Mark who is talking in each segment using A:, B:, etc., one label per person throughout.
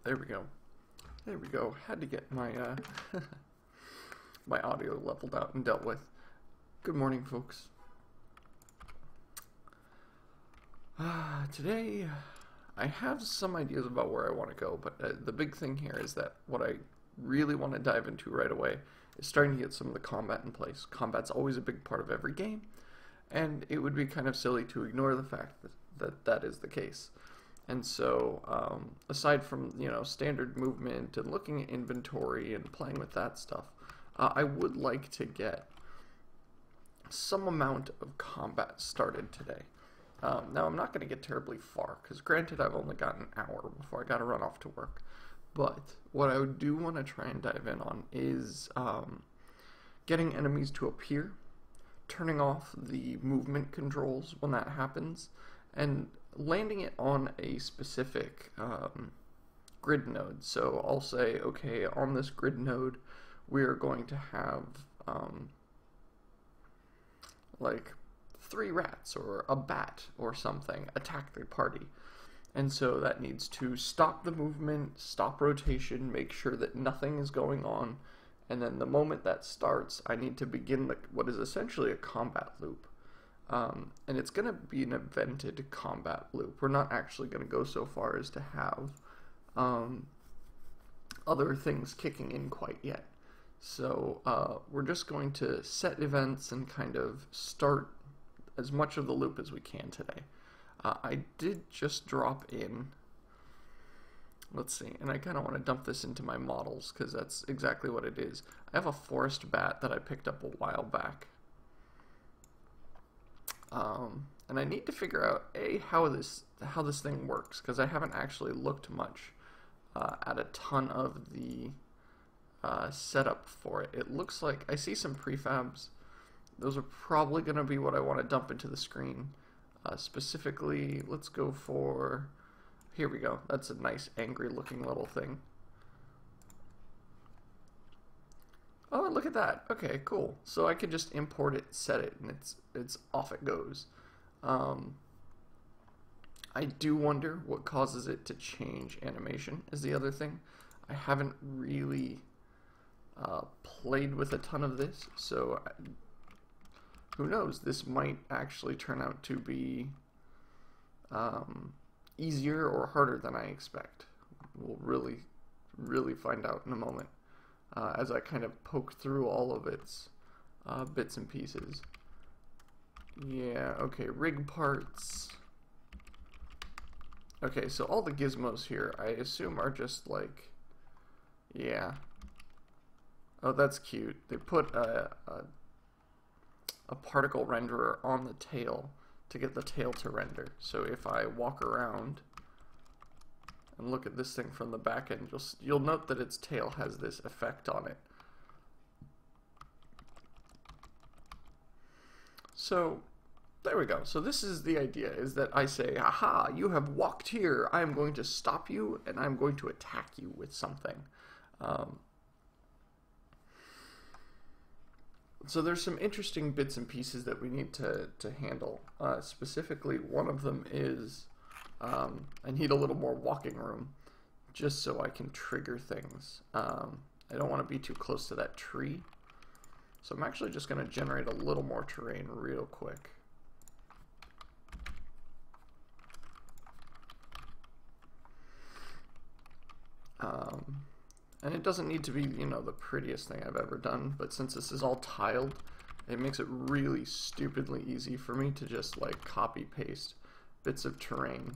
A: There we go. There we go. Had to get my my audio leveled out and dealt with. Good morning, folks. Today, I have some ideas about where I want to go, but the big thing here is that what I really want to dive into right away is starting to get some of the combat in place. Combat's always a big part of every game, and it would be kind of silly to ignore the fact that is the case. And so, aside from, standard movement and looking at inventory and playing with that stuff, I would like to get some amount of combat started today. Now, I'm not going to get terribly far, because granted, I've only got an hour before I got to run off to work. But what I do want to try and dive in on is getting enemies to appear, turning off the movement controls when that happens, and landing it on a specific grid node. So I'll say, okay, on this grid node, we're going to have like 3 rats or a bat or something attack the party. And so that needs to stop the movement, stop rotation, make sure that nothing is going on, and then the moment that starts, I need to begin what is essentially a combat loop. And it's going to be an evented combat loop. We're not actually going to go so far as to have other things kicking in quite yet. So we're just going to set events and kind of start as much of the loop as we can today. I did just drop in, let's see, and I kind of want to dump this into my models because that's exactly what it is. I have a forest bat that I picked up a while back. And I need to figure out how this thing works, because I haven't actually looked much at a ton of the setup for it. It looks like I see some prefabs. Those are probably going to be what I want to dump into the screen. Specifically, let's go for, here we go. That's a nice angry looking little thing. Oh, look at that. Okay, cool. So I could just import it, set it, and it's off it goes. I do wonder what causes it to change animation is the other thing. I haven't really played with a ton of this, so who knows? This might actually turn out to be easier or harder than I expect. We'll really find out in a moment. As I kind of poke through all of its bits and pieces. Yeah, okay, rig parts. Okay, so all the gizmos here, I assume are just like, yeah. Oh, that's cute. They put a particle renderer on the tail to get the tail to render. So if I walk around and look at this thing from the back end, you'll note that its tail has this effect on it. So there we go. So this is the idea, is that I say, aha, you have walked here. I am going to stop you and I'm going to attack you with something. So there's some interesting bits and pieces that we need to handle. Specifically, one of them is I need a little more walking room just so I can trigger things. I don't want to be too close to that tree. So I'm actually just going to generate a little more terrain real quick. And it doesn't need to be, the prettiest thing I've ever done, but since this is all tiled, it makes it really stupidly easy for me to just like copy paste bits of terrain.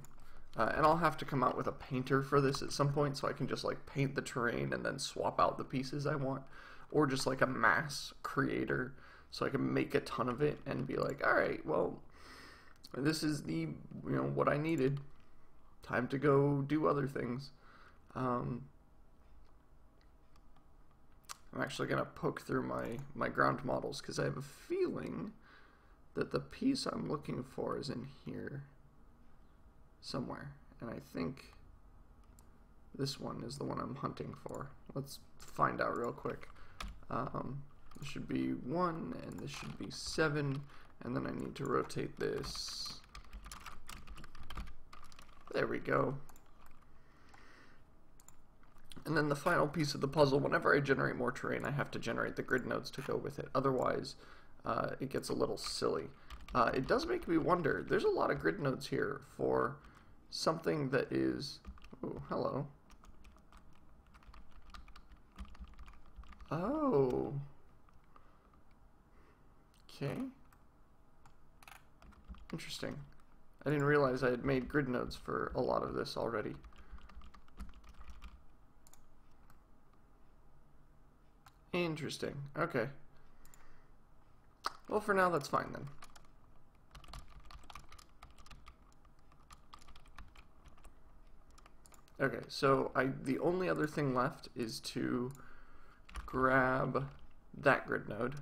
A: And I'll have to come out with a painter for this at some point, so I can just like paint the terrain and then swap out the pieces I want, or just like a mass creator, so I can make a ton of it and be like, all right, well, this is the, what I needed. Time to go do other things. I'm actually going to poke through my ground models because I have a feeling that the piece I'm looking for is in here somewhere. And I think this one is the one I'm hunting for. Let's find out real quick. This should be 1 and this should be 7, and then I need to rotate this. There we go. And then the final piece of the puzzle, whenever I generate more terrain, I have to generate the grid nodes to go with it. Otherwise, it gets a little silly. It does make me wonder, there's a lot of grid nodes here for something that is... Oh, hello. Oh. Okay. Interesting. I didn't realize I had made grid nodes for a lot of this already. Interesting. Okay. Well, for now, that's fine then. Okay, so the only other thing left is to grab that grid node.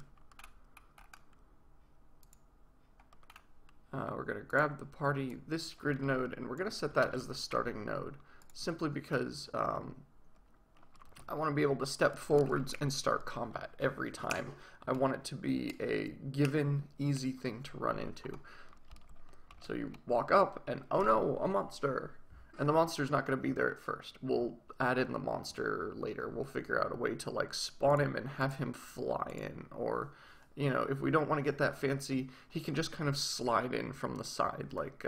A: We're going to grab the party, this grid node, and we're going to set that as the starting node, simply because I want to be able to step forwards and start combat every time. I want it to be a given, easy thing to run into. So you walk up, and oh no, a monster! And the monster's not going to be there at first. We'll add in the monster later. We'll figure out a way to like spawn him and have him fly in, or... You know, if we don't want to get that fancy, he can just kind of slide in from the side like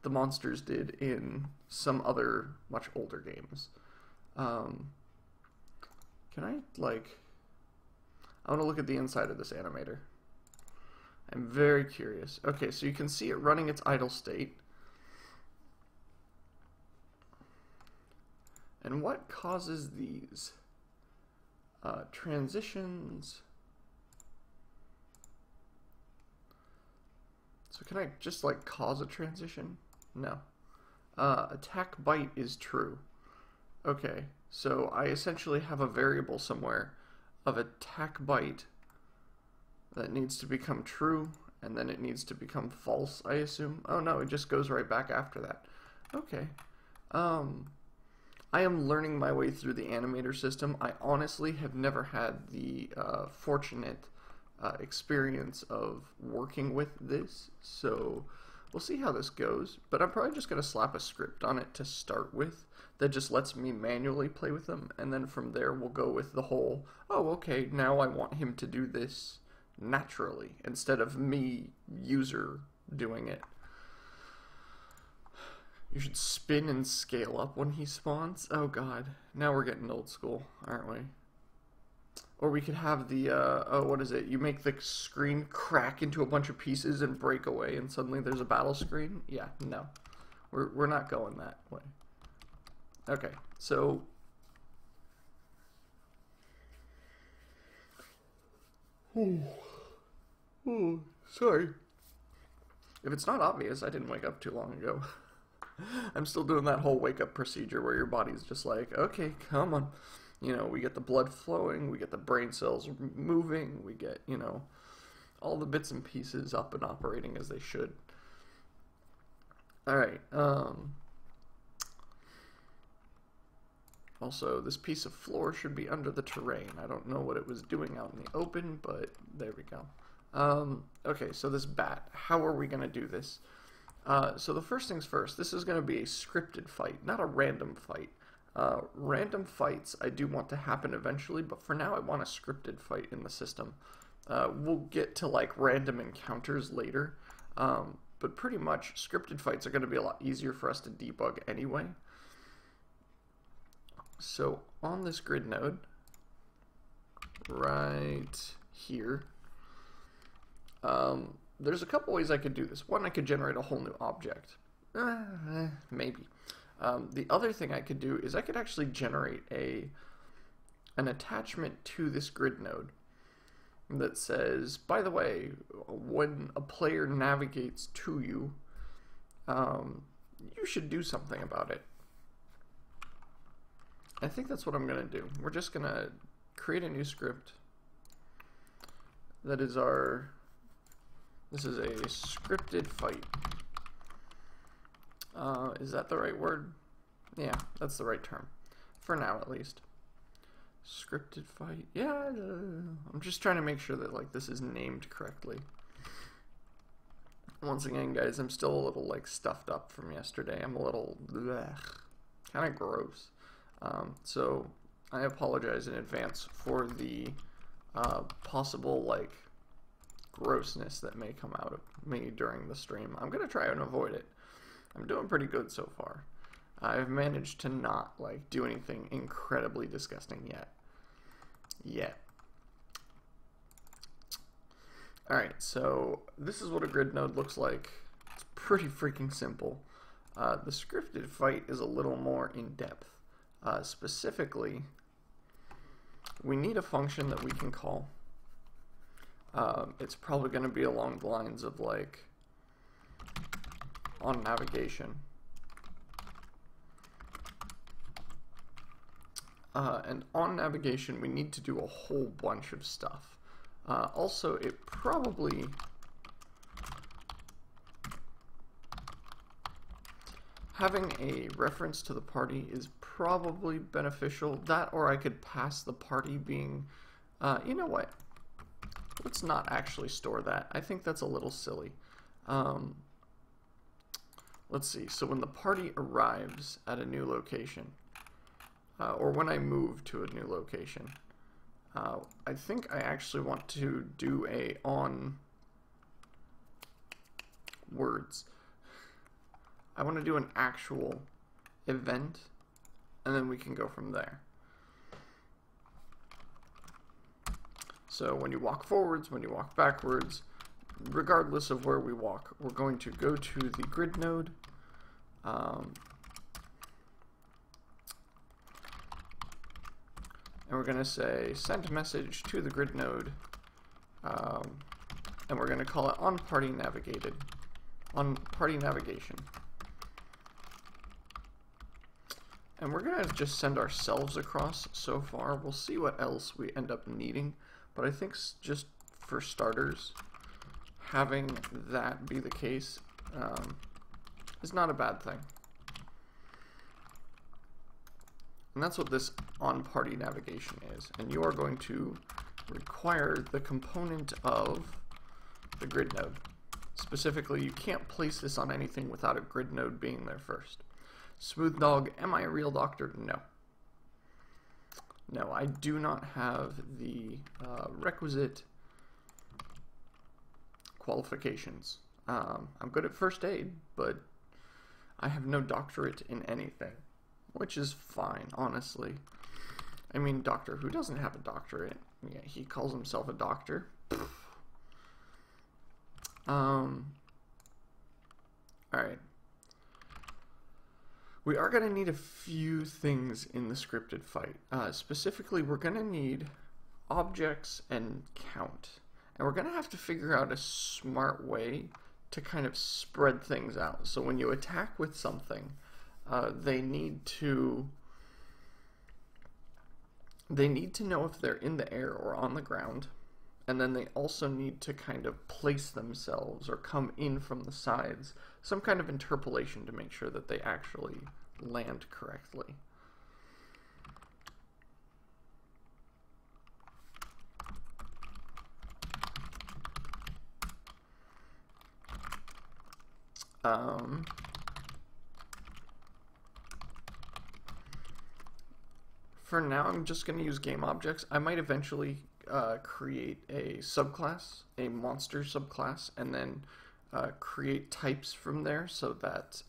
A: the monsters did in some other much older games. Can I, like... I want to look at the inside of this animator. I'm very curious. Okay, so you can see it running its idle state. And what causes these transitions... So can I just like cause a transition? No. Attack bite is true. Okay, so I essentially have a variable somewhere of attack bite that needs to become true, and then it needs to become false, I assume. Oh no, it just goes right back after that. Okay. I am learning my way through the animator system. I honestly have never had the fortunate experience of working with this, so we'll see how this goes, but I'm probably just going to slap a script on it to start with that just lets me manually play with them, and then from there we'll go with the whole, oh okay, now I want him to do this naturally instead of me, user, doing it. You should spin and scale up when he spawns. Oh god, now we're getting old school, aren't we? Or we could have the, oh, what is it? You make the screen crack into a bunch of pieces and break away, and suddenly there's a battle screen? Yeah, no. We're not going that way. Okay, so... Oh, sorry. If it's not obvious, I didn't wake up too long ago. I'm still doing that whole wake-up procedure where your body's just like, okay, come on. You know, we get the blood flowing, we get the brain cells moving, we get, you know, all the bits and pieces up and operating as they should. Alright, also, this piece of floor should be under the terrain. I don't know what it was doing out in the open, but there we go. Okay, so this bat, how are we going to do this? So the first things first, this is going to be a scripted fight, not a random fight. Random fights I do want to happen eventually, but for now I want a scripted fight in the system. We'll get to like random encounters later, but pretty much scripted fights are going to be a lot easier for us to debug anyway. So on this grid node, right here, there's a couple ways I could do this. One, I could generate a whole new object. Maybe. The other thing I could do is I could actually generate an attachment to this grid node that says, by the way, when a player navigates to you, you should do something about it. I think that's what I'm going to do. We're just going to create a new script that is this is a scripted fight. Is that the right word? Yeah, that's the right term. For now, at least. Scripted fight. Yeah, I'm just trying to make sure that like this is named correctly. Once again, guys, I'm still a little like stuffed up from yesterday. I'm a little kind of gross. So I apologize in advance for the possible like grossness that may come out of me during the stream. I'm gonna try and avoid it. I'm doing pretty good so far. I've managed to not like do anything incredibly disgusting yet. Alright, so this is what a grid node looks like. It's pretty freaking simple. The scripted fight is a little more in depth. Specifically, we need a function that we can call. It's probably going to be along the lines of like on navigation. And on navigation, we need to do a whole bunch of stuff. Also, it probably having a reference to the party is probably beneficial. That, or I could pass the party being, you know what? Let's not actually store that. I think that's a little silly. Let's see. So when the party arrives at a new location, or when I move to a new location, I think I actually want to do a on words. I want to do an actual event, and then we can go from there. So when you walk forwards, when you walk backwards, regardless of where we walk, we're going to go to the grid node. And we're going to say send message to the grid node, and we're going to call it on party navigated, on party navigation. And we're going to just send ourselves across so far. We'll see what else we end up needing, but I think just for starters, having that be the case is not a bad thing. And that's what this on party navigation is. And you are going to require the component of the grid node. Specifically, you can't place this on anything without a grid node being there first. Smooth Dog, am I a real doctor? No. No, I do not have the requisite qualifications. I'm good at first aid, but I have no doctorate in anything. Which is fine, honestly. I mean, Doctor Who doesn't have a doctorate. Yeah, he calls himself a doctor. Alright. We are going to need a few things in the scripted fight. Specifically, we're going to need objects and count. And we're going to have to figure out a smart way to kind of spread things out. So when you attack with something, they need to know if they're in the air or on the ground, and then they also need to kind of place themselves or come in from the sides, some kind of interpolation to make sure that they actually land correctly. For now, I'm just going to use game objects. I might eventually create a subclass, a monster subclass, and then create types from there so that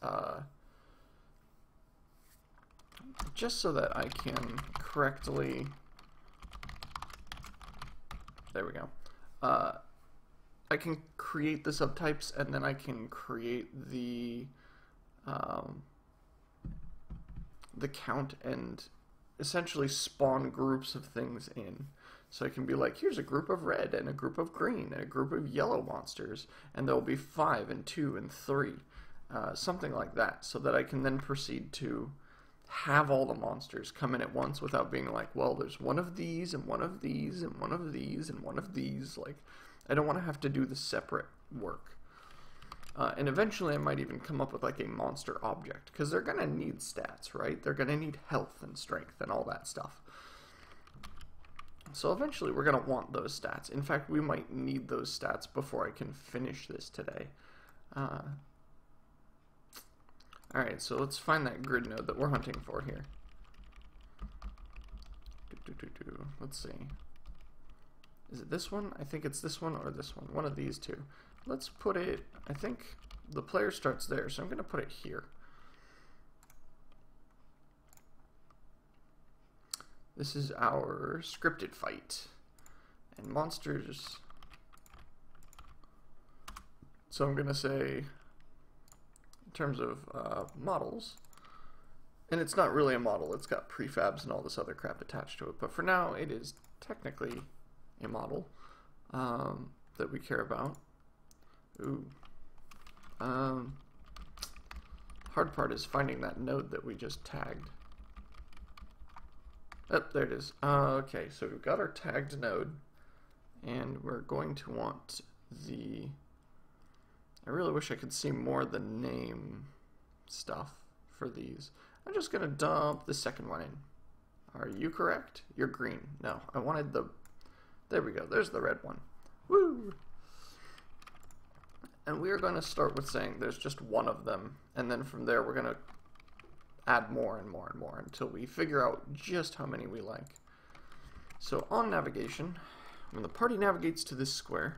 A: just so that I can correctly, there we go, I can create the subtypes, and then I can create the count and essentially spawn groups of things in. So it can be like, here's a group of red and a group of green and a group of yellow monsters, and there'll be 5 and 2 and 3, something like that, so that I can then proceed to have all the monsters come in at once without being like, well, there's one of these and one of these and one of these and one of these. Like, I don't want to have to do the separate work. And eventually I might even come up with like a monster object, because they're going to need stats, right? They're going to need health and strength and all that stuff. So eventually we're going to want those stats. In fact, we might need those stats before I can finish this today. Alright, so let's find that grid node that we're hunting for here. Let's see. Is it this one? I think it's this one or this one. One of these two. Let's put it, I think the player starts there, so I'm going to put it here. This is our scripted fight. And monsters. So I'm going to say, in terms of models, and it's not really a model, it's got prefabs and all this other crap attached to it, but for now it is technically a model that we care about. Ooh. Hard part is finding that node that we just tagged. Oh, there it is. Okay, so we've got our tagged node, and we're going to want the... I really wish I could see more of the name stuff for these. I'm just going to dump the second one in. Are you correct? You're green. No, I wanted the... There we go. There's the red one. Woo! And we are going to start with saying there's just one of them, and then from there we're going to add more and more and more until we figure out just how many we like. So on navigation, when the party navigates to this square,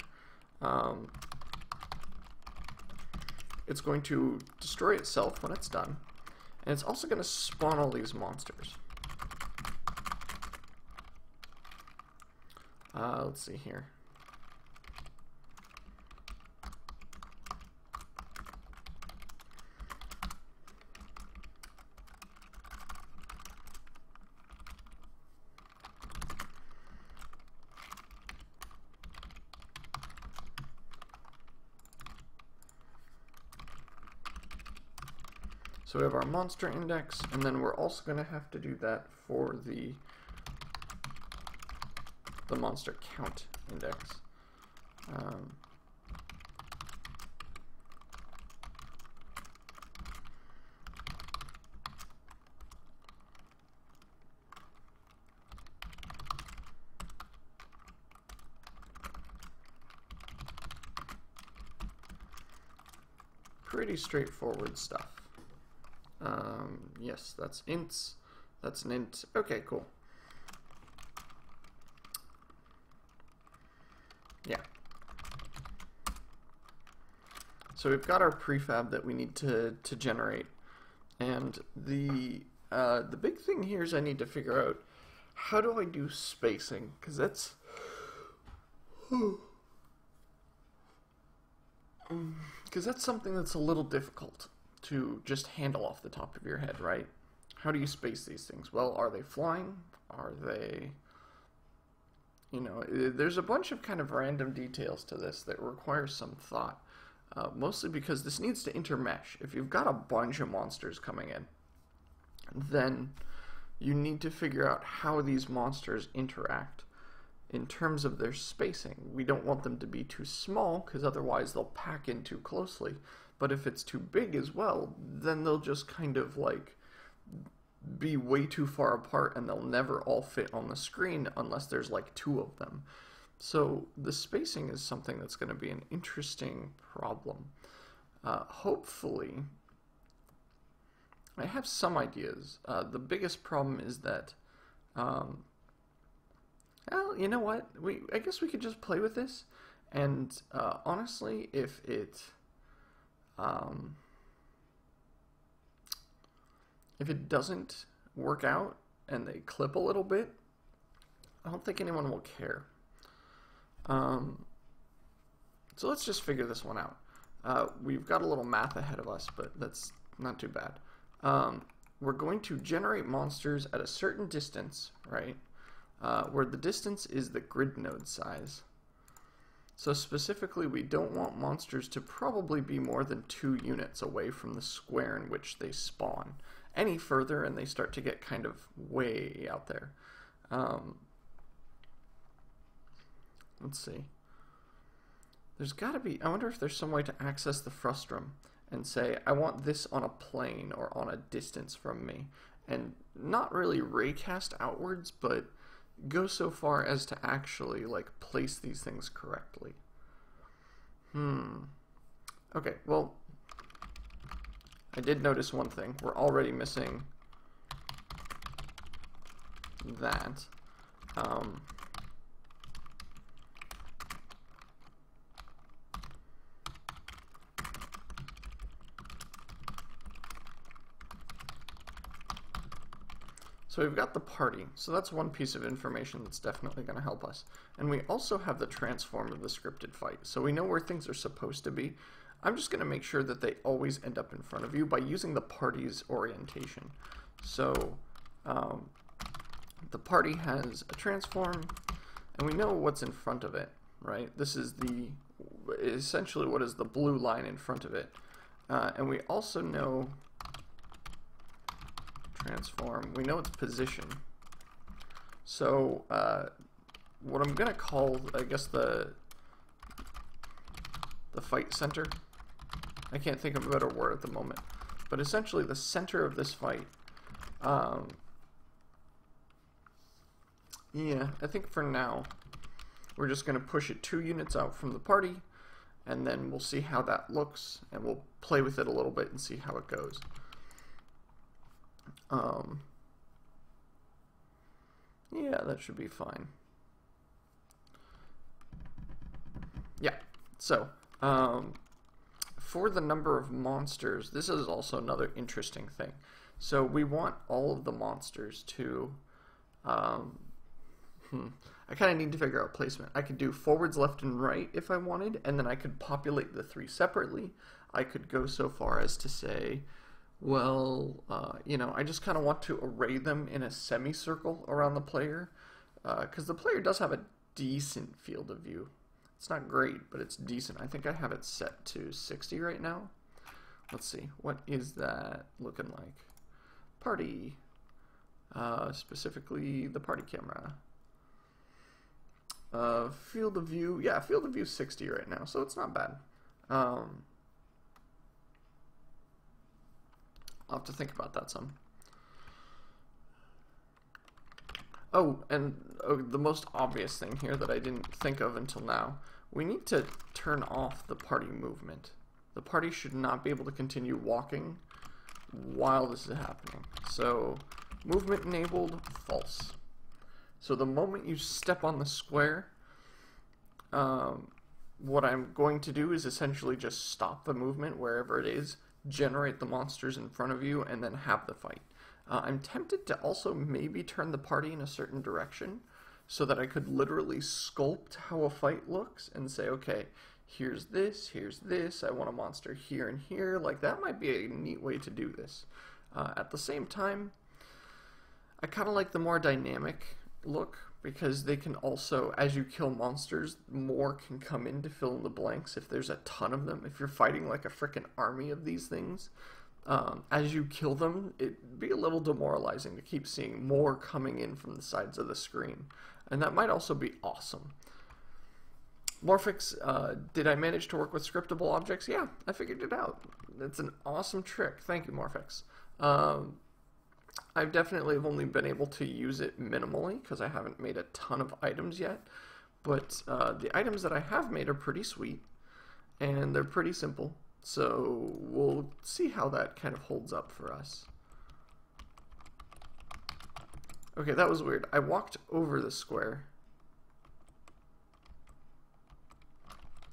A: it's going to destroy itself when it's done, and it's also going to spawn all these monsters. Let's see here. So we have our monster index, and then we're also going to have to do that for the monster count index. Pretty straightforward stuff. Yes, that's ints. That's an int. Okay, cool. Yeah. So we've got our prefab that we need to generate, and the big thing here is I need to figure out how do I do spacing, because that's something that's a little difficult to just handle off the top of your head, right? How do you space these things? Well, are they flying? Are they, you know, there's a bunch of kind of random details to this that require some thought, mostly because this needs to intermesh. If you've got a bunch of monsters coming in, then you need to figure out how these monsters interact in terms of their spacing. We don't want them to be too small, because otherwise they'll pack in too closely. But if it's too big as well, then they'll just kind of like be way too far apart, and they'll never all fit on the screen unless there's like two of them. So the spacing is something that's going to be an interesting problem. Hopefully, I have some ideas. The biggest problem is that, well, you know what? I guess we could just play with this, and honestly, if it doesn't work out and they clip a little bit, I don't think anyone will care. So let's just figure this one out. We've got a little math ahead of us, but that's not too bad. We're going to generate monsters at a certain distance, right? Where the distance is the grid node size. So specifically, we don't want monsters to probably be more than 2 units away from the square in which they spawn. Any further and they start to get kind of way out there. Let's see. There's got to be, I wonder if there's some way to access the frustrum and say, I want this on a plane or on a distance from me. And not really raycast outwards, but go so far as to actually like place these things correctly. Okay, well, I did notice one thing. We're already missing that. So we've got the party, so that's one piece of information that's definitely going to help us. And we also have the transform of the scripted fight, so we know where things are supposed to be. I'm just going to make sure that they always end up in front of you by using the party's orientation. So the party has a transform, and we know what's in front of it, right? This is essentially what is the blue line in front of it. And we also know transform, we know its position. So what I'm gonna call, I guess, the fight center. I can't think of a better word at the moment, but essentially the center of this fight. Yeah, I think for now we're just gonna push it 2 units out from the party, and then we'll see how that looks, and we'll play with it a little bit and see how it goes. Yeah, that should be fine. Yeah, so for the number of monsters, this is also another interesting thing. So we want all of the monsters to I kind of need to figure out placement. I could do forwards, left, and right if I wanted, and then I could populate the 3 separately. I could go so far as to say, well, you know, I just kind of want to array them in a semicircle around the player, because the player does have a decent field of view. It's not great, but it's decent. I think I have it set to 60 right now. Let's see, what is that looking like? Party, specifically the party camera. Field of view, yeah, field of view 60 right now, so it's not bad. I'll have to think about that some. Oh, and the most obvious thing here that I didn't think of until now, we need to turn off the party movement. The party should not be able to continue walking while this is happening. So, movement enabled, false. So the moment you step on the square, what I'm going to do is essentially just stop the movement wherever it is, generate the monsters in front of you, and then have the fight. I'm tempted to also maybe turn the party in a certain direction so that I could literally sculpt how a fight looks and say, okay, here's this, I want a monster here and here. Like, that might be a neat way to do this. At the same time, I kind of like the more dynamic look, because they can also, as you kill monsters, more can come in to fill in the blanks if there's a ton of them. If you're fighting like a freaking army of these things, as you kill them, it'd be a little demoralizing to keep seeing more coming in from the sides of the screen. And that might also be awesome. Morphix, did I manage to work with scriptable objects? Yeah, I figured it out. It's an awesome trick. Thank you, Morphix. I've definitely only been able to use it minimally because I haven't made a ton of items yet, but the items that I have made are pretty sweet, and they're pretty simple, so we'll see how that kind of holds up for us. Okay, that was weird. I walked over the square,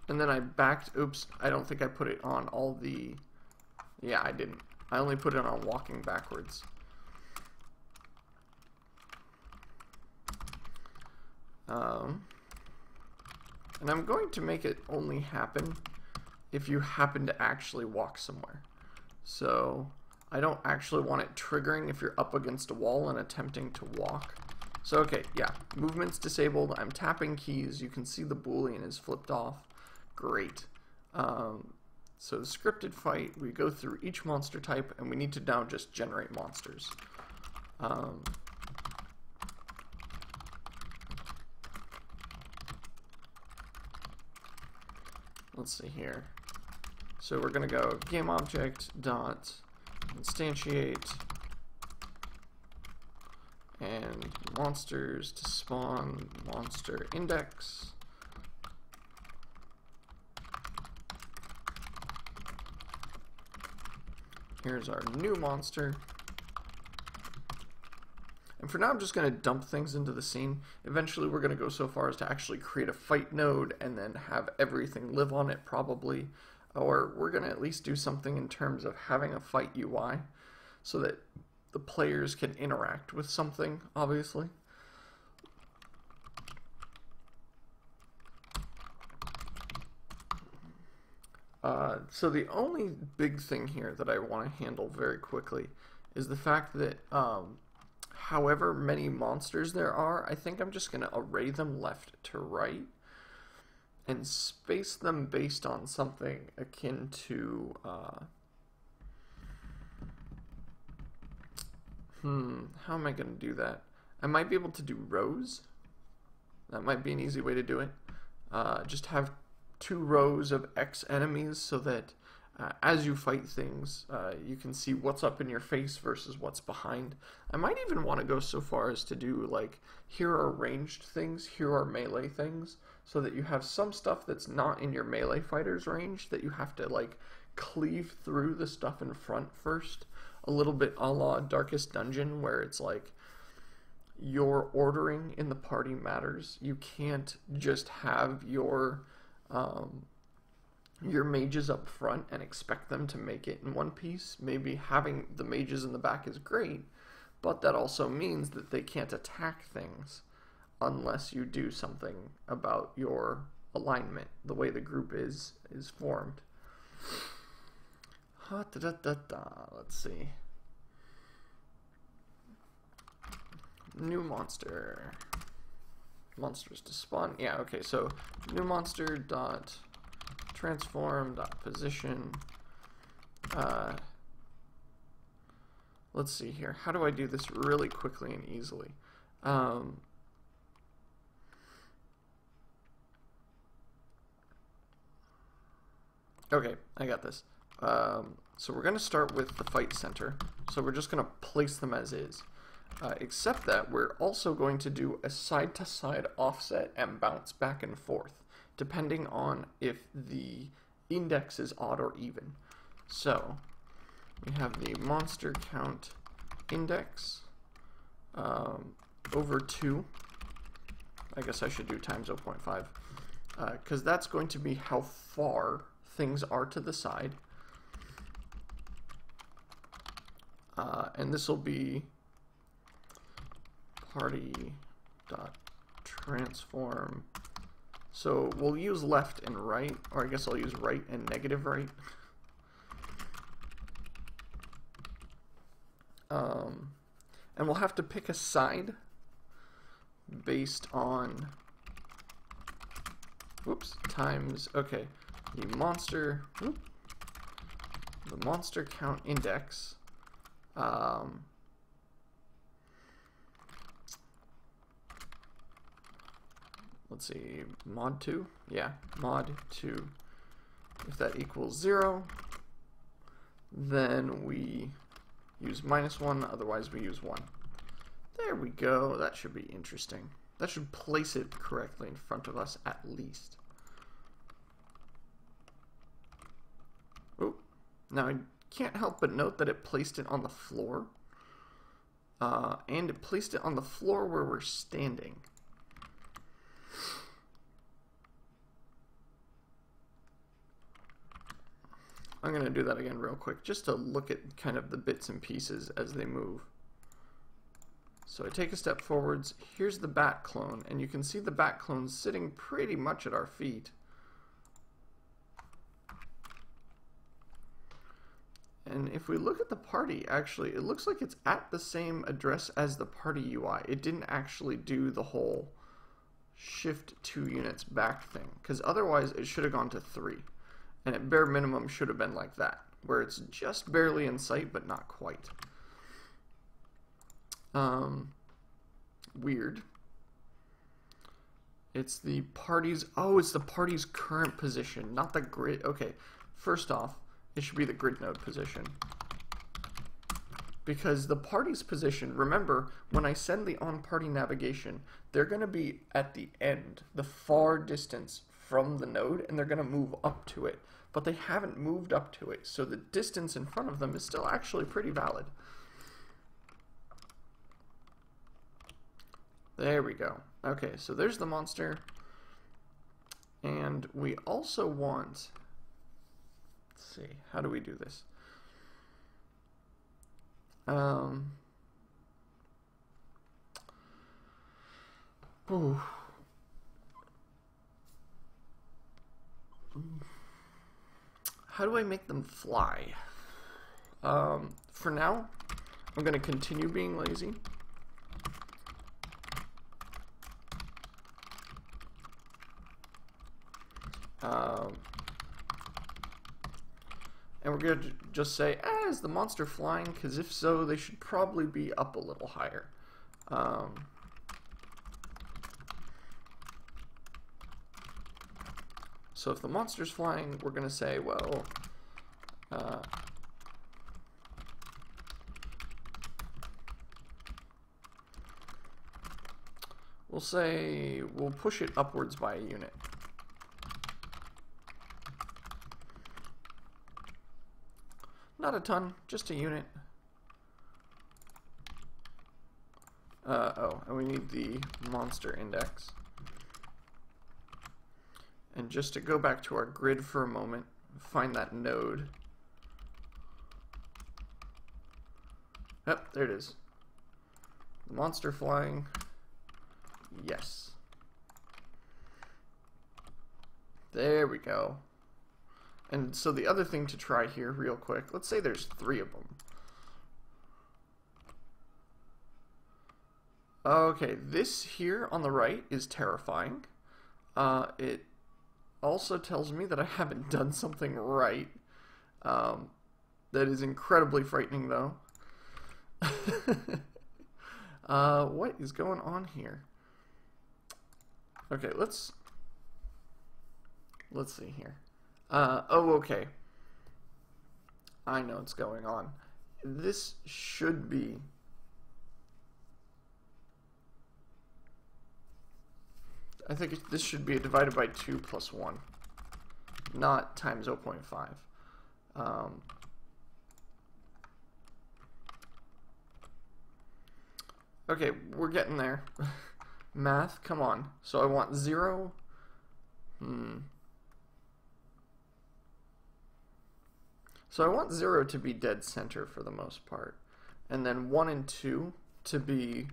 A: and then I backed. Oops, I don't think I put it on all the... Yeah, I didn't. I only put it on walking backwards. And I'm going to make it only happen if you happen to actually walk somewhere. So I don't actually want it triggering if you're up against a wall and attempting to walk. So okay, yeah, movement's disabled. I'm tapping keys. You can see the Boolean is flipped off. Great. So the scripted fight, we go through each monster type, and we need to now just generate monsters. Let's see here. So we're going to go game object dot instantiate and monsters to spawn monster index. Here's our new monster. And for now, I'm just going to dump things into the scene. Eventually, we're going to go so far as to actually create a fight node and then have everything live on it, probably. Or we're going to at least do something in terms of having a fight UI so that the players can interact with something, obviously. So the only big thing here that I want to handle very quickly is the fact that however many monsters there are, I think I'm just going to array them left to right and space them based on something akin to how am I going to do that? I might be able to do rows. That might be an easy way to do it. Just have 2 rows of X enemies so that as you fight things, you can see what's up in your face versus what's behind. I might even want to go so far as to do like, here are ranged things, here are melee things, so that you have some stuff that's not in your melee fighter's range that you have to like cleave through the stuff in front first. A little bit a la Darkest Dungeon, where it's like your ordering in the party matters. You can't just have your mages up front and expect them to make it in one piece. Maybe having the mages in the back is great, but that also means that they can't attack things unless you do something about your alignment, the way the group is formed. Let's see. New monster. Monsters to spawn. Yeah, okay, so new monster dot transform dot position. Let's see here. How do I do this really quickly and easily? Okay, I got this. So we're going to start with the fight center. So we're just going to place them as is. Except that we're also going to do a side-to-side offset and bounce back and forth, depending on if the index is odd or even. So we have the monster count index over 2. I guess I should do times 0.5, because that's going to be how far things are to the side. And this will be party dot transform. So we'll use left and right, or I guess I'll use right and negative right. And we'll have to pick a side based on, whoops, times, okay, the monster count index. Let's see, mod 2? Yeah, mod 2. If that equals 0, then we use -1, otherwise we use 1. There we go, that should be interesting. That should place it correctly in front of us at least. Oh, now I can't help but note that it placed it on the floor. And it placed it on the floor where we're standing. I'm going to do that again real quick, just to look at kind of the bits and pieces as they move. So I take a step forwards, here's the bat clone, and you can see the bat clone sitting pretty much at our feet. And if we look at the party, actually, it looks like it's at the same address as the party UI. It didn't actually do the whole shift 2 units back thing, because otherwise it should have gone to 3. And at bare minimum should have been like that, where it's just barely in sight, but not quite. Weird. It's the party's, oh, it's the party's current position, not the grid. Okay, first off, it should be the grid node position. Because the party's position, remember, when I send the on-party navigation, they're going to be at the end, the far distance from the node, and they're going to move up to it. But they haven't moved up to it, so the distance in front of them is still actually pretty valid. There we go. Okay, so there's the monster. And we also want... Let's see, how do we do this? Ooh. How do I make them fly? For now, I'm going to continue being lazy. And we're going to just say, is the monster flying? Because if so, they should probably be up a little higher. So if the monster's flying, we're going to say, well, we'll say we'll push it upwards by a unit. Not a ton, just a unit. Oh, and we need the monster index. And just to go back to our grid for a moment, find that node. Yep, there it is. The monster flying. Yes. There we go. And so the other thing to try here real quick, let's say there's 3 of them. Okay, this here on the right is terrifying. It also tells me that I haven't done something right. That is incredibly frightening though. What is going on here? Okay, let's see here. Oh, okay. I know what's going on. This should be... I think this should be divided by 2 plus 1. Not times 0.5. Okay, we're getting there. Math, come on. So I want 0... So I want 0 to be dead center for the most part. And then 1 and 2 to be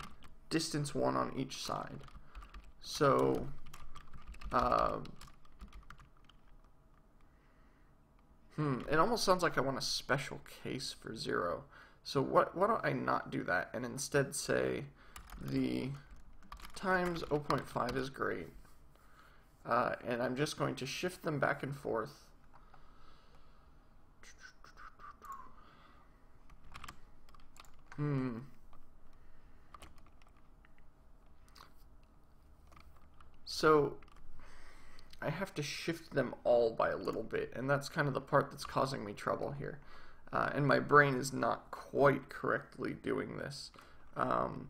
A: distance 1 on each side. So, it almost sounds like I want a special case for 0. So why don't I not do that and instead say the times 0.5 is great. And I'm just going to shift them back and forth. So I have to shift them all by a little bit, and that's kind of the part that's causing me trouble here. And my brain is not quite correctly doing this. I'm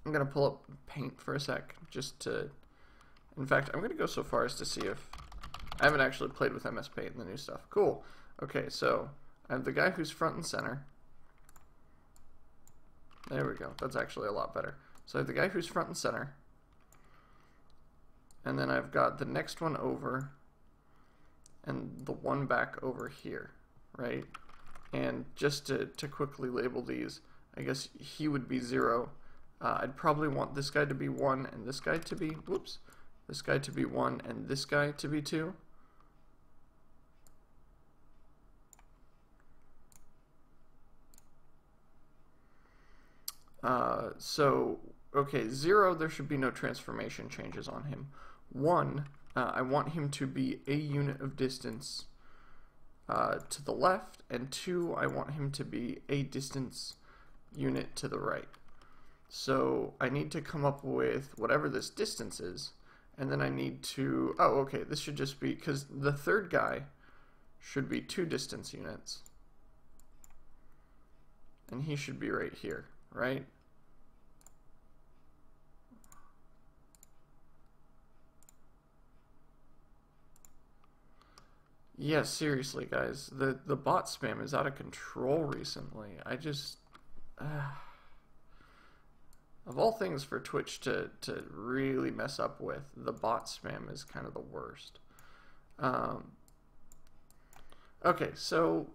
A: going to pull up Paint for a sec, just to... In fact, I'm going to go so far as to see if... I haven't actually played with MS Paint and the new stuff. Cool. Okay, so I have the guy who's front and center. There we go. That's actually a lot better. So I have the guy who's front and center. And then I've got the next one over and the one back over here, right? And just to quickly label these, I guess he would be 0. I'd probably want this guy to be 1 and this guy to be, whoops, this guy to be 1 and this guy to be 2. So, okay, 0, there should be no transformation changes on him. 1, I want him to be a unit of distance to the left, and 2, I want him to be a distance unit to the right. So I need to come up with whatever this distance is, and then I need to, oh, okay, this should just be, because the third guy should be 2 distance units, and he should be right here, right? Yeah, seriously, guys, the bot spam is out of control recently. I just... Of all things for Twitch to really mess up with, the bot spam is kind of the worst. Okay, so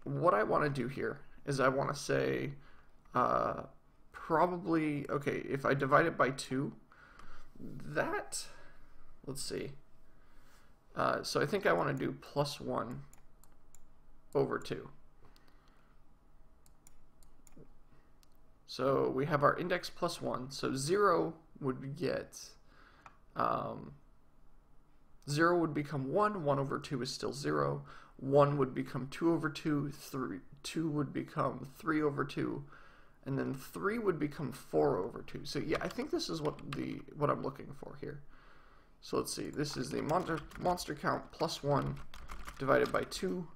A: what I want to do here is I want to say probably, okay, if I divide it by 2, that, let's see. So I think I want to do +1 over 2. So we have our index +1. So 0 would get 0 would become 1. 1 over 2 is still 0. 1 would become 2 over 2. 2 would become 3 over 2. And then 3 would become 4 over 2. So yeah, I think this is what I'm looking for here. So let's see. This is the monster count +1 divided by 2.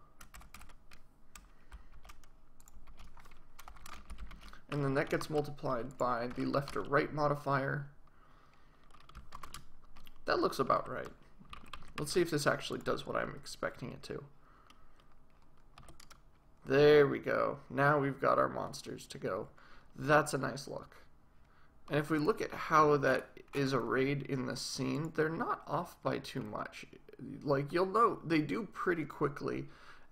A: And then that gets multiplied by the left or right modifier. That looks about right. Let's see if this actually does what I'm expecting it to. There we go. Now we've got our monsters to go. That's a nice look. And if we look at how that is arrayed in the scene, they're not off by too much. Like, you'll note, they do pretty quickly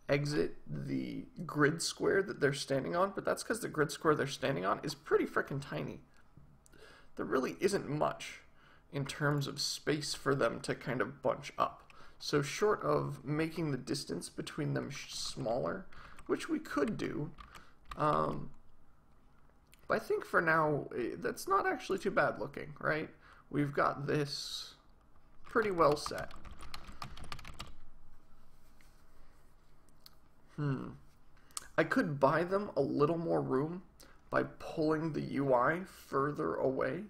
A: exit the grid square that they're standing on, but that's because the grid square they're standing on is pretty freaking tiny. There really isn't much in terms of space for them to kind of bunch up. So short of making the distance between them smaller, which we could do, but I think for now that's not actually too bad looking, right? We've got this pretty well set. I could buy them a little more room by pulling the UI further away.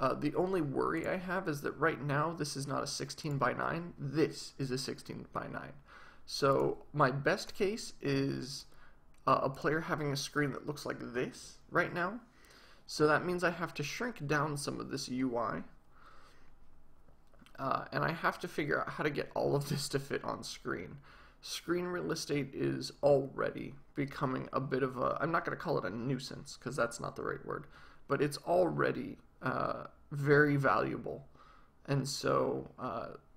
A: The only worry I have is that right now this is not a 16:9. This is a 16:9. So my best case is a player having a screen that looks like this right now. So that means I have to shrink down some of this UI. And I have to figure out how to get all of this to fit on screen. Screen real estate is already becoming a bit of a, I'm not going to call it a nuisance because that's not the right word, but it's already very valuable. And so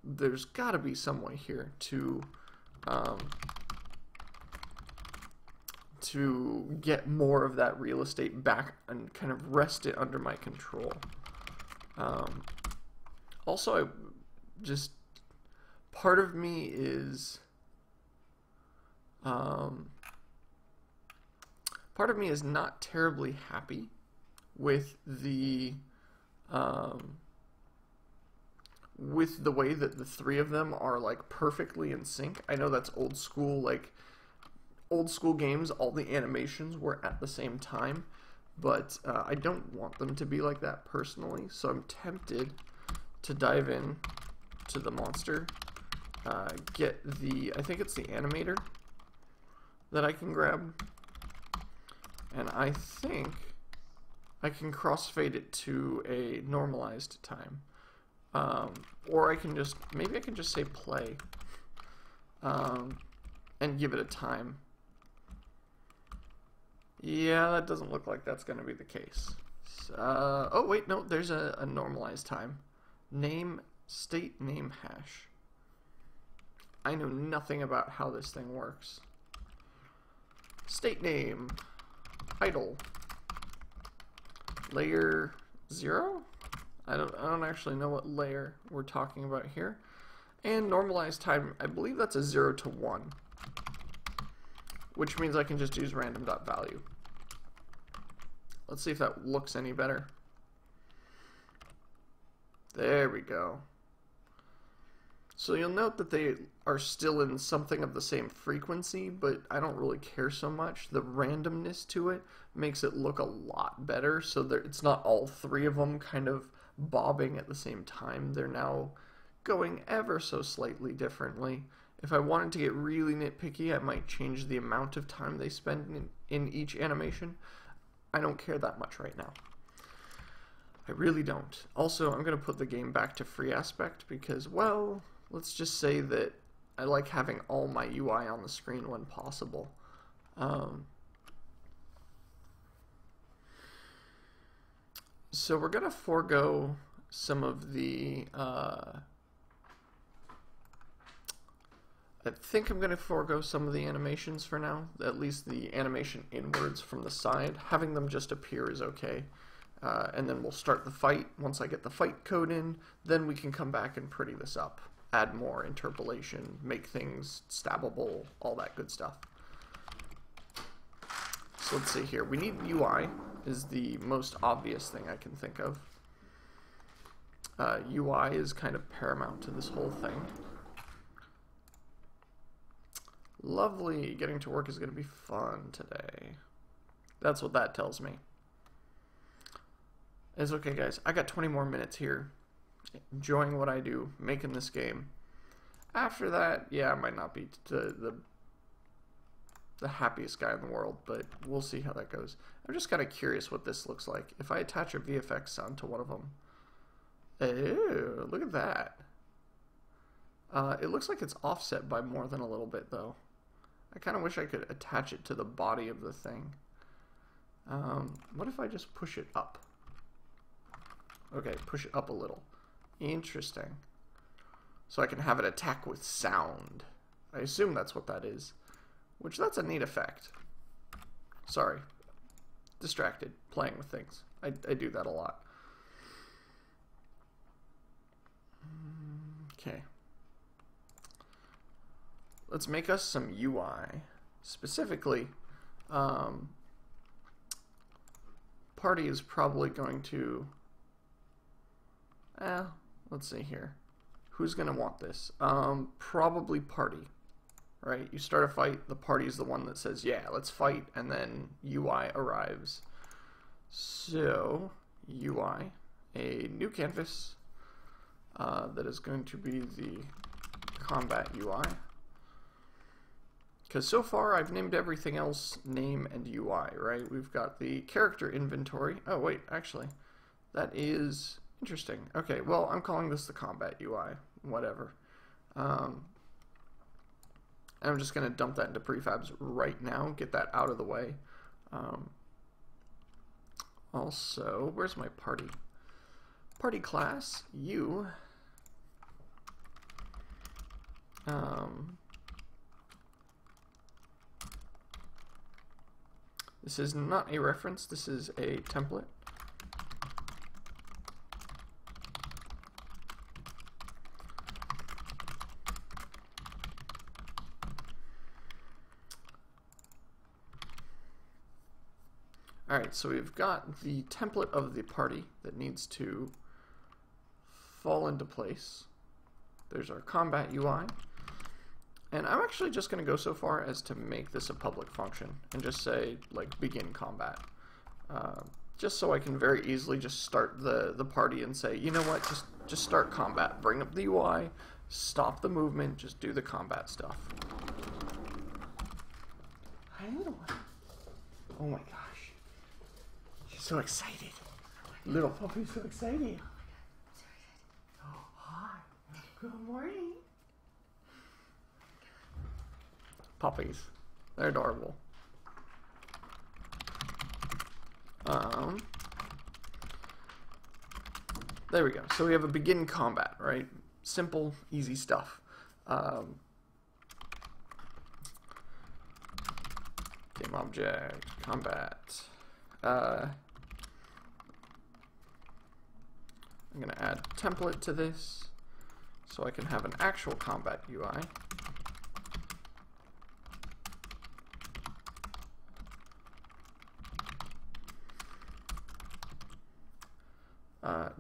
A: there's got to be some way here to get more of that real estate back and kind of rest it under my control. Also, part of me is not terribly happy with the way that the three of them are like perfectly in sync. I know that's old school, like old school games, all the animations were at the same time, but I don't want them to be like that personally, so I'm tempted to dive in to the monster, get the, I think it's the animator that I can grab, and I think I can crossfade it to a normalized time, or I can just, maybe I can just say play, and give it a time. Yeah, that doesn't look like that's going to be the case. Oh wait, no, there's a normalized time. Name, state name hash. I know nothing about how this thing works. State name, idle, layer 0? I don't actually know what layer we're talking about here. And normalized time, I believe that's a 0 to 1, which means I can just use random.value. Let's see if that looks any better. There we go. So you'll note that they are still in something of the same frequency, but I don't really care so much. The randomness to it makes it look a lot better, so that it's not all three of them kind of bobbing at the same time. They're now going ever so slightly differently. If I wanted to get really nitpicky, I might change the amount of time they spend in each animation. I don't care that much right now. I really don't. Also, I'm going to put the game back to free aspect because, well, let's just say that I like having all my UI on the screen when possible. So we're going to forego some of the... I think I'm going to forego some of the animations for now. At least the animation inwards from the side. Having them just appear is okay. And then we'll start the fight. Once I get the fight code in, then we can come back and pretty this up. Add more interpolation, make things stabbable, all that good stuff. So let's see here. We need UI is the most obvious thing I can think of. UI is kind of paramount to this whole thing. Lovely. Getting to work is going to be fun today. That's what that tells me. It's okay, guys. I got 20 more minutes here. Enjoying what I do, making this game. After that, yeah, I might not be the happiest guy in the world, but we'll see how that goes. I'm just kind of curious what this looks like. If I attach a VFX sound to one of them. Ew, look at that. It looks like it's offset by more than a little bit, though. I kind of wish I could attach it to the body of the thing. What if I just push it up? Okay, push it up a little. Interesting. So I can have it attack with sound. I assume that's what that is. Which, that's a neat effect. Sorry. Distracted. Playing with things. I do that a lot. Okay. Let's make us some UI. Specifically, party is probably going to... let's see here. Who's going to want this? Probably party. Right? You start a fight, the party is the one that says, yeah, let's fight, and then UI arrives. So, UI, a new canvas that is going to be the combat UI. Because so far I've named everything else name and UI, right? We've got the character inventory. Oh, wait, actually, that is interesting. Okay, well, I'm calling this the combat UI, whatever. I'm just going to dump that into prefabs right now, get that out of the way. Also, where's my party? Party class, you. This is not a reference, this is a template. Alright, so we've got the template of the party that needs to fall into place. There's our combat UI. And I'm actually just going to go so far as to make this a public function and just say, like, begin combat. Just so I can very easily just start the party and say, you know what, just start combat. Bring up the UI, stop the movement, just do the combat stuff. Oh my gosh. She's so excited. Little puppy's so excited. Oh, hi. Good morning. Puppies. They're adorable. There we go. So we have a begin combat, right? Simple, easy stuff. Game object, combat. I'm going to add template to this so I can have an actual combat UI.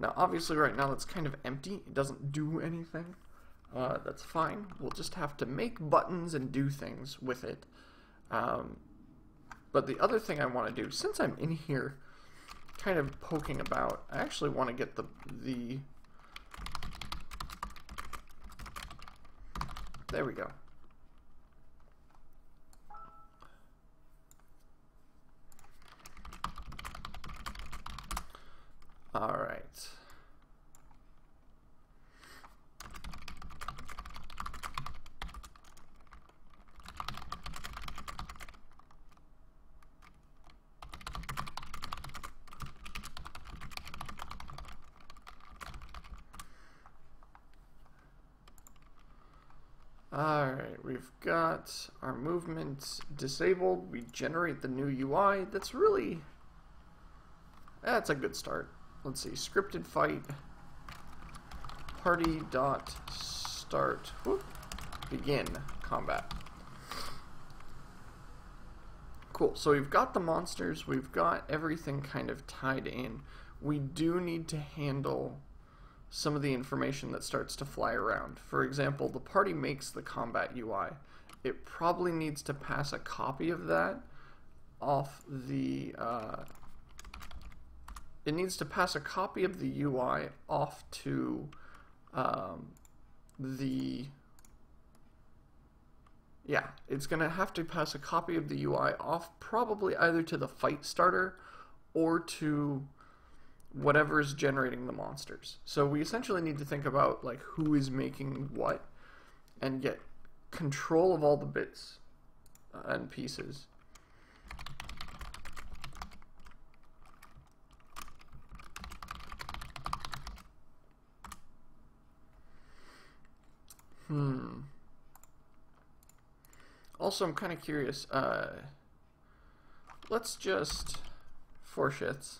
A: Now obviously right now it's kind of empty, it doesn't do anything. That's fine, we'll just have to make buttons and do things with it. But the other thing I want to do, since I'm in here kind of poking about, I actually want to get the there we go. All right. Alright, we've got our movement disabled. We generate the new UI. That's really... That's a good start. Let's see, scripted fight. Party dot start. Whoop. Begin combat. Cool, so we've got the monsters, we've got everything kind of tied in. We do need to handle some of the information that starts to fly around. For example, the party makes the combat UI. It probably needs to pass a copy of that off the... it needs to pass a copy of the UI off to it's going to have to pass a copy of the UI off probably either to the fight starter or to whatever is generating the monsters. So we essentially need to think about like who is making what and get control of all the bits and pieces. Also, I'm kind of curious. Let's just, for shits.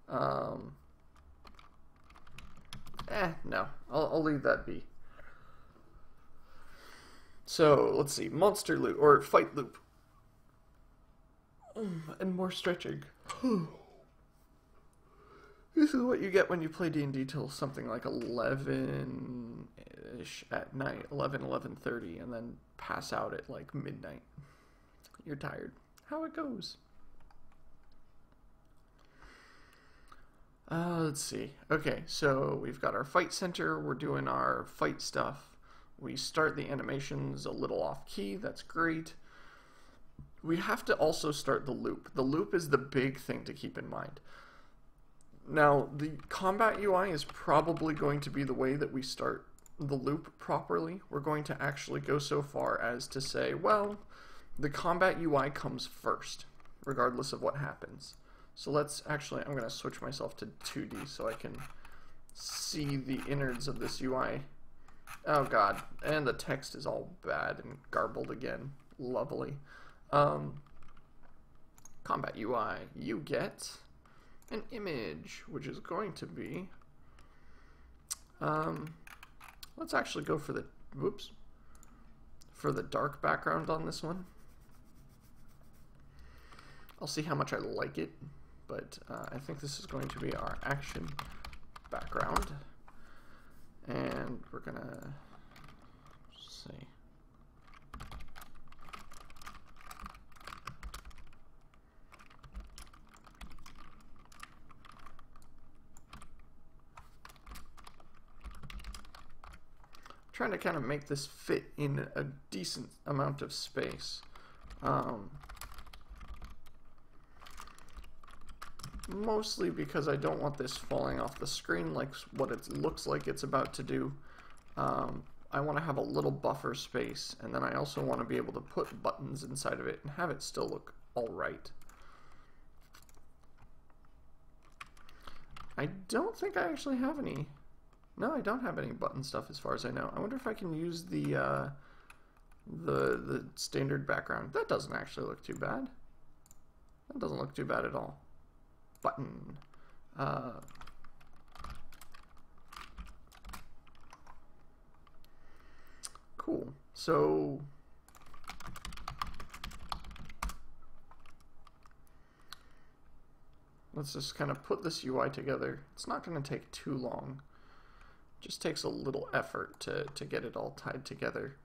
A: No. I'll leave that be. So, let's see. Monster loop, or fight loop. And more stretching. This is what you get when you play D&D till something like 11-ish at night. 11:30, and then pass out at like midnight. You're tired. How it goes. Let's see. Okay, so we've got our fight center. We're doing our fight stuff. We start the animations a little off key. That's great. We have to also start the loop. The loop is the big thing to keep in mind. Now, the combat UI is probably going to be the way that we start the loop properly. We're going to actually go so far as to say, well, the combat UI comes first, regardless of what happens. So let's actually, I'm going to switch myself to 2D so I can see the innards of this UI. Oh god, and the text is all bad and garbled again. Lovely. Combat UI, you get an image, which is going to be, let's actually go for the, for the dark background on this one. I'll see how much I like it, but I think this is going to be our action background. And we're gonna see. Trying to kind of make this fit in a decent amount of space. Mostly because I don't want this falling off the screen like what it looks like it's about to do. I want to have a little buffer space, and then I also want to be able to put buttons inside of it and have it still look alright. I don't think I actually have any. No, I don't have any button stuff as far as I know. I wonder if I can use the standard background. That doesn't actually look too bad. That doesn't look too bad at all. Button. Cool. So let's just kind of put this UI together. It's not going to take too long. It just takes a little effort to get it all tied together.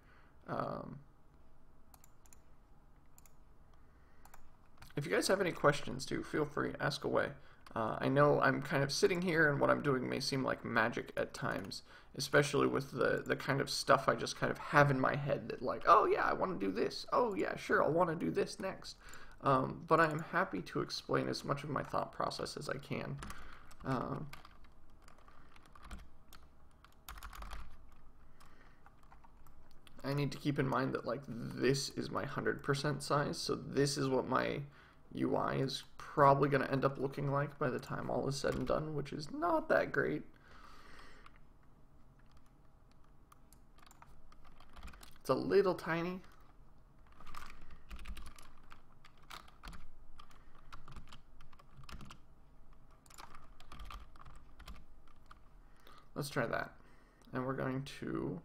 A: If you guys have any questions too, feel free to ask away. I know I'm kind of sitting here and what I'm doing may seem like magic at times, especially with the kind of stuff I just kind of have in my head that like, oh yeah, I want to do this. Oh yeah, sure, I'll want to do this next. But I am happy to explain as much of my thought process as I can. I need to keep in mind that like this is my 100% size, so this is what my UI is probably going to end up looking like by the time all is said and done, which is not that great. It's a little tiny. Let's try that. And we're going to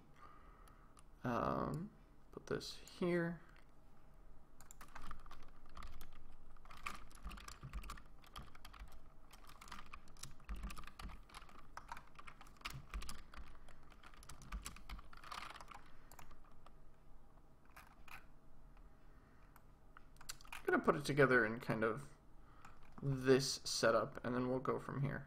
A: put this here. I'm going to put it together in kind of this setup, and then we'll go from here.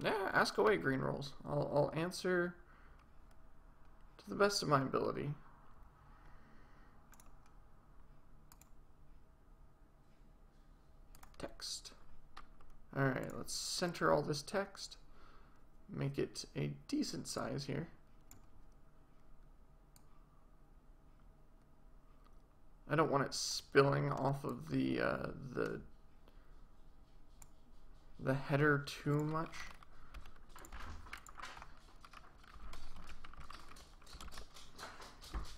A: Yeah, ask away, Green Rolls. I'll answer to the best of my ability. Text. Alright, let's center all this text. Make it a decent size here. I don't want it spilling off of the header too much.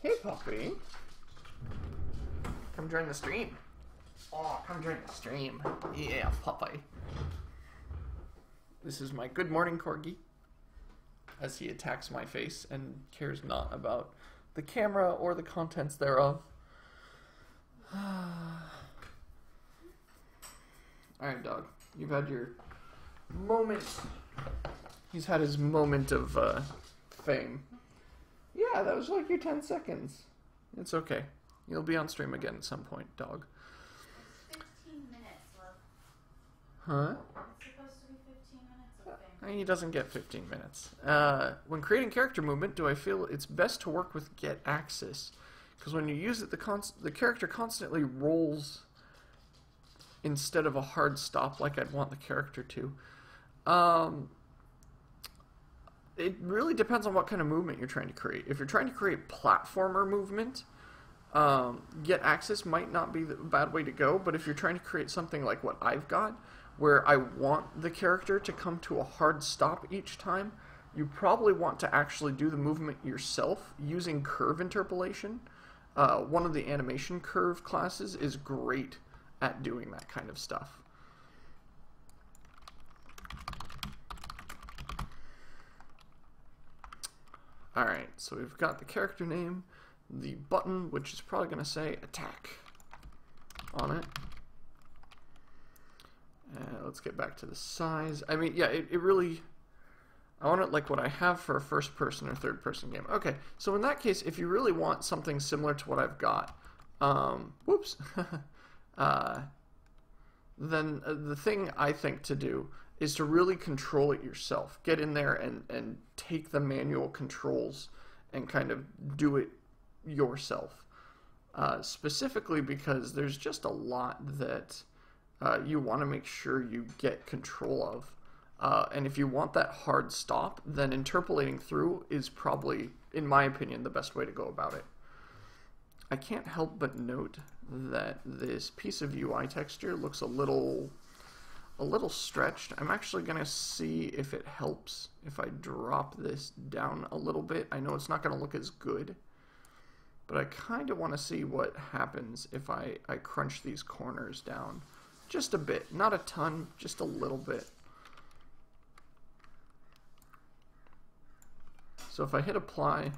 A: Hey, puppy. Come join the stream. Oh, come join the stream. Yeah, puppy. This is my good morning corgi, as he attacks my face and cares not about the camera or the contents thereof. Alright, dog. You've had your moment. He's had his moment of fame. Yeah, that was like your 10 seconds. It's okay. You'll be on stream again at some point, dog.
B: 15 minutes, love.
A: Huh?
B: It's supposed to be 15 minutes of fame.
A: He doesn't get 15 minutes. When creating character movement, do I feel it's best to work with get axis? Because when you use it, the character constantly rolls instead of a hard stop like I'd want the character to. It really depends on what kind of movement you're trying to create. If you're trying to create platformer movement, get axis might not be the bad way to go, but if you're trying to create something like what I've got, where I want the character to come to a hard stop each time, you probably want to actually do the movement yourself using curve interpolation. One of the animation curve classes is great at doing that kind of stuff. Alright, so we've got the character name, the button, which is probably going to say attack on it. Let's get back to the size. I mean, yeah, it really... I want it like what I have for a first-person or third-person game. Okay, so in that case, if you really want something similar to what I've got, whoops, then the thing I think to do is to really control it yourself. Get in there and take the manual controls and kind of do it yourself. Specifically because there's just a lot that you want to make sure you get control of. And if you want that hard stop, then interpolating through is probably, in my opinion, the best way to go about it. I can't help but note that this piece of UI texture looks a little stretched. I'm actually going to see if it helps if I drop this down a little bit. I know it's not going to look as good, but I kind of want to see what happens if I crunch these corners down just a bit. Not a ton, just a little bit. So if I hit apply,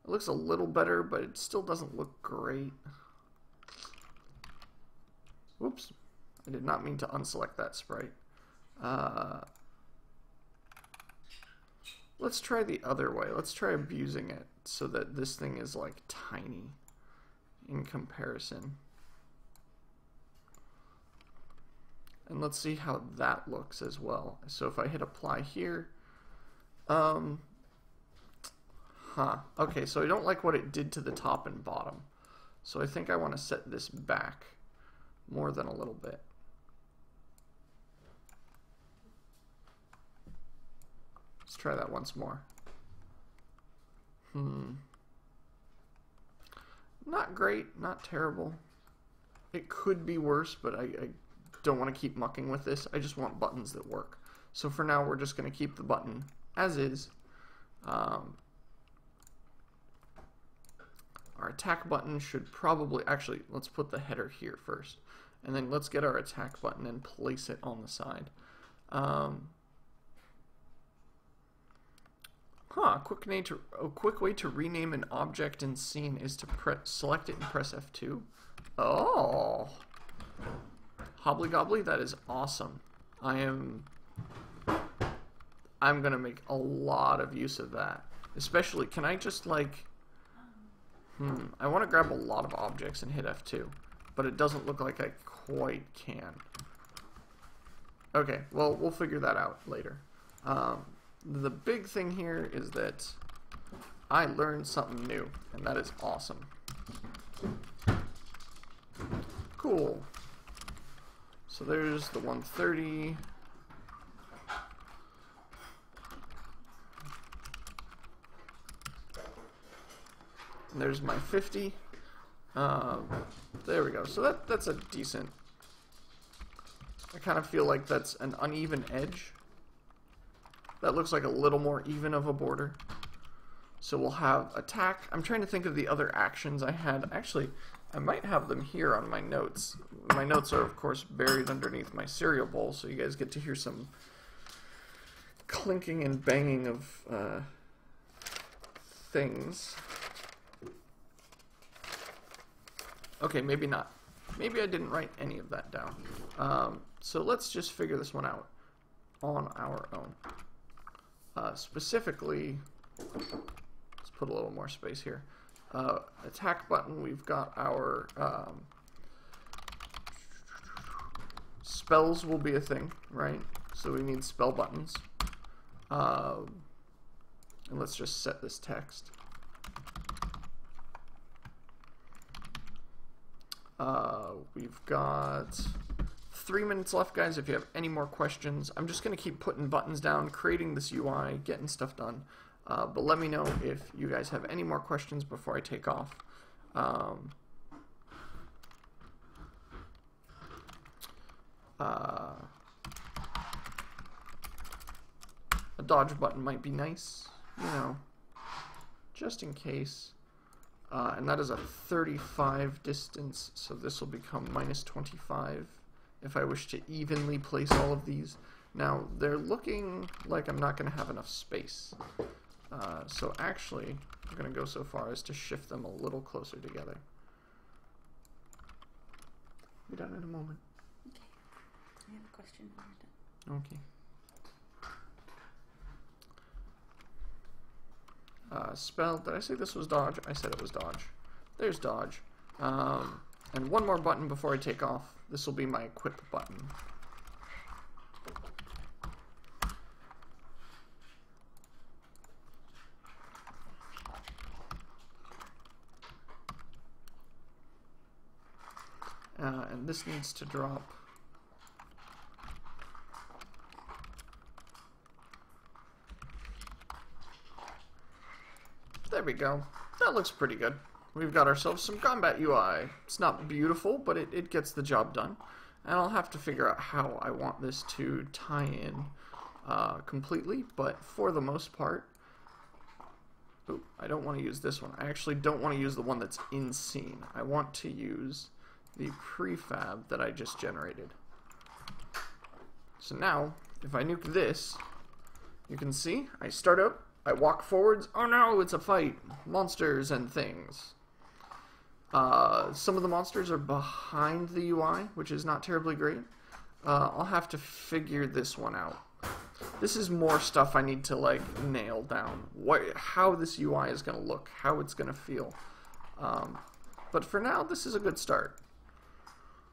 A: it looks a little better, but it still doesn't look great. Whoops. I did not mean to unselect that sprite. Let's try the other way. Let's try abusing it so that this thing is like tiny in comparison. And let's see how that looks as well. So if I hit apply here, okay, so I don't like what it did to the top and bottom. So I think I want to set this back more than a little bit. Let's try that once more. Not great, not terrible. It could be worse, but I don't want to keep mucking with this. I just want buttons that work. So for now, we're just going to keep the button as is. Our attack button should probably, actually, let's put the header here first. And then let's get our attack button and place it on the side. A quick way to rename an object in scene is to select it and press F2. Oh! Hobbly Gobbly, that is awesome. I'm gonna make a lot of use of that. Especially, can I just like... I want to grab a lot of objects and hit F2. But it doesn't look like I quite can. Okay, well, we'll figure that out later. The big thing here is that I learned something new, and that is awesome. Cool. So there's the 130. And there's my 50. There we go. So that's a decent... I kind of feel like that's an uneven edge. That looks like a little more even of a border. So we'll have attack. I'm trying to think of the other actions I had. Actually, I might have them here on my notes. My notes are, of course, buried underneath my cereal bowl, so you guys get to hear some clinking and banging of things. Okay, maybe not. Maybe I didn't write any of that down. So let's just figure this one out on our own. Specifically, let's put a little more space here. Attack button, we've got our spells will be a thing, right? So we need spell buttons. And let's just set this text. We've got 3 minutes left, guys. If you have any more questions, I'm just going to keep putting buttons down, creating this UI, getting stuff done. But let me know if you guys have any more questions before I take off. A dodge button might be nice, you know, just in case. And that is a 35 distance, so this will become minus 25 if I wish to evenly place all of these. Now, they're looking like I'm not going to have enough space. So actually, I'm going to go so far as to shift them a little closer together. Be done in a moment.
C: Okay. I have a question when you're done.
A: Okay. Spell, did I say this was dodge? I said it was dodge. There's dodge. And one more button before I take off. This will be my equip button. And this needs to drop. There we go. That looks pretty good. We've got ourselves some combat UI. It's not beautiful, but it gets the job done. And I'll have to figure out how I want this to tie in completely, but for the most part... Ooh, I don't want to use this one. I actually don't want to use the one that's in scene. I want to use the prefab that I just generated. So now, if I nuke this, you can see, I start up, I walk forwards, oh no, it's a fight, monsters and things. Some of the monsters are behind the UI, which is not terribly great. I'll have to figure this one out. This is more stuff I need to like nail down. How this UI is going to look, how it's going to feel. But for now, this is a good start.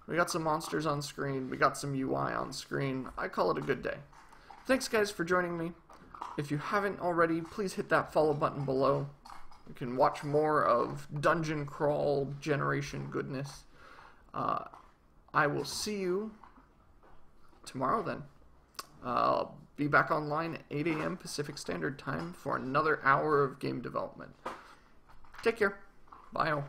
A: We got some monsters on screen, we got some UI on screen. I call it a good day. Thanks guys for joining me. If you haven't already, please hit that follow button below. You can watch more of dungeon crawl generation goodness. I will see you tomorrow then. I'll be back online at 8 a.m. Pacific Standard Time for another hour of game development. Take care. Bye all.